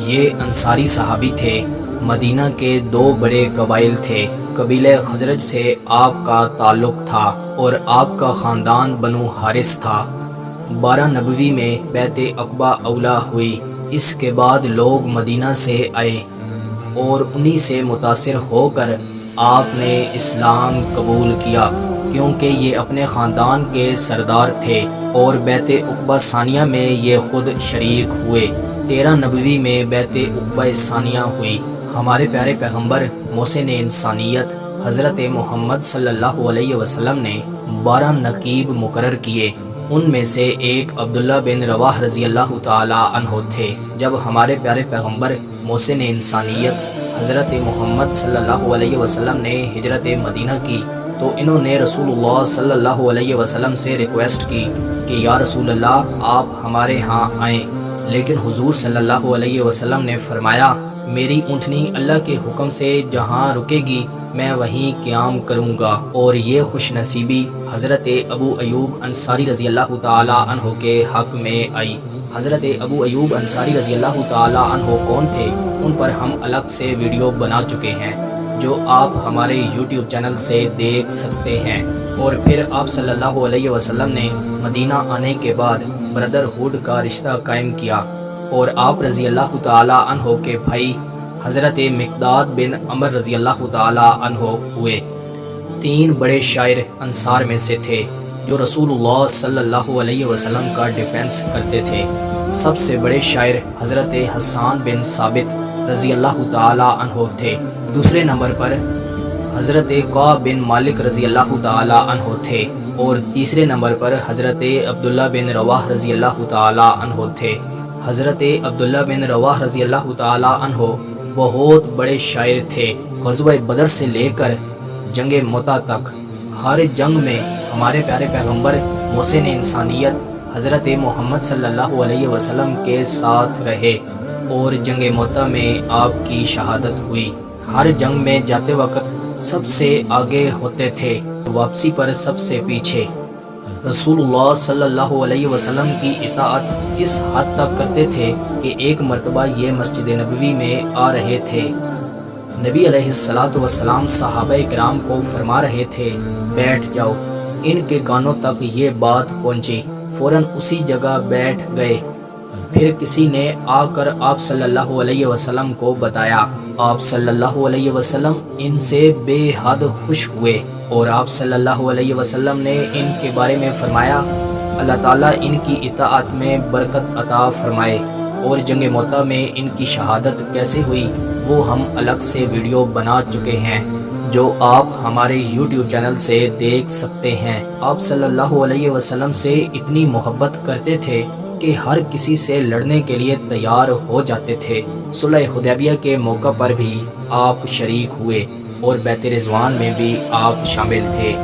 یہ انصاری صحابی تھے۔ مدینہ کے دو بڑے قبائل تھے۔ قبیلہ خزرج سے آپ کا تعلق تھا اور آپ کا خاندان بنو حارث تھا۔ 12 نبوی میں بیعت عقبہ اولیٰ ہوئی۔ اس کے بعد لوگ مدینہ سے آئے اور انہی سے متاثر ہو کر آپ نے اسلام قبول کیا، کیونکہ یہ اپنے خاندان کے سردار تھے اور بیعت عقبہ ثانیہ میں یہ خود شریک ہوئے۔ 13 نبوی میں بیعت عقبہ ثانیہ ہوئی۔ ہمارے پیارے پیغمبر محسن انسانیت حضرت محمد صلی اللہ علیہ وسلم نے 12 نقیب مقرر کیے۔ ان میں سے ایک عبداللہ بن رواحہ رضی اللہ تعالی عنہ تھے۔ جب ہمارے پیارے پیغمبر محسن انسانیت حضرت محمد صلی اللہ علیہ وسلم نے ہجرت مدینہ کی تو انہوں نے رسول اللہ صلی اللہ علیہ وسلم سے ریکویسٹ کی کہ یا رسول اللہ آپ ہمارے ہاں آئیں، لیکن حضور صلی اللہ علیہ وسلم نے فرمایا میری اونٹنی اللہ کے حکم سے جہاں رکے گی میں وہیں قیام کروں گا۔ اور یہ خوش نصیبی حضرت ابو ایوب انصاری رضی اللہ تعالی عنہ کے حق میں آئی۔ حضرت ابو ایوب انصاری رضی اللہ تعالی عنہ کون تھے؟ ان پر ہم الگ سے ویڈیو بنا چکے ہیں جو آپ ہمارے یوٹیوب چینل سے دیکھ سکتے ہیں۔ اور پھر آپ صلی اللہ علیہ وسلم نے مدینہ آنے کے بعد بردرہوڈ کا رشتہ قائم کیا اور آپ رضی اللہ تعالی عنہ کے بھائی حضرت مقداد بن عمر رضی اللہ تعالی عنہ ہوئے۔ 3 بڑے شاعر انصار میں سے تھے جو رسول اللہ صلی اللہ علیہ وسلم کا ڈیفنس کرتے تھے۔ سب سے بڑے شاعر حضرت حسان بن ثابت رضی اللہ تعالی عنہ تھے۔ دوسرے نمبر پر حضرت کعب بن مالک رضی اللہ تعالی عنہ تھے اور تیسرے نمبر پر حضرت عبداللہ بن رواحہ رضی اللہ تعالی عنہ تھے۔ حضرت عبداللہ بن رواحہ رضی اللہ تعالی عنہ بہت بڑے شاعر تھے۔ غزوہ بدر سے لے کر جنگ موتا تک ہر جنگ میں ہمارے پیارے پیغمبر محسن انسانیت حضرت محمد صلی اللہ علیہ وسلم کے ساتھ رہے اور جنگ موتا میں آپ کی شہادت ہوئی۔ ہر جنگ میں جاتے وقت سب سے آگے ہوتے تھے، واپسی پر سب سے پیچھے۔ رسول اللہ صلی اللہ علیہ وسلم کی اطاعت اس حد تک کرتے تھے کہ ایک مرتبہ یہ مسجد نبوی میں آ رہے تھے۔ نبی علیہ السلام صحابہ کرام کو فرما رہے تھے بیٹھ جاؤ۔ ان کے کانوں تک یہ بات پہنچی، فوراً اسی جگہ بیٹھ گئے۔ پھر کسی نے آ کر آپ صلی اللہ علیہ وسلم کو بتایا۔ آپ صلی اللہ علیہ وسلم ان سے بے حد خوش ہوئے اور آپ صلی اللہ علیہ وسلم نے ان کے بارے میں فرمایا اللہ تعالیٰ ان کی اطاعت میں برکت عطا فرمائے۔ اور جنگ موتا میں ان کی شہادت کیسے ہوئی وہ ہم الگ سے ویڈیو بنا چکے ہیں جو آپ ہمارے یوٹیوب چینل سے دیکھ سکتے ہیں۔ آپ صلی اللہ علیہ وسلم سے اتنی محبت کرتے تھے کہ ہر کسی سے لڑنے کے لیے تیار ہو جاتے تھے۔ صلح حدیبیہ کے موقع پر بھی آپ شریک ہوئے اور بیعت رضوان میں بھی آپ شامل تھے۔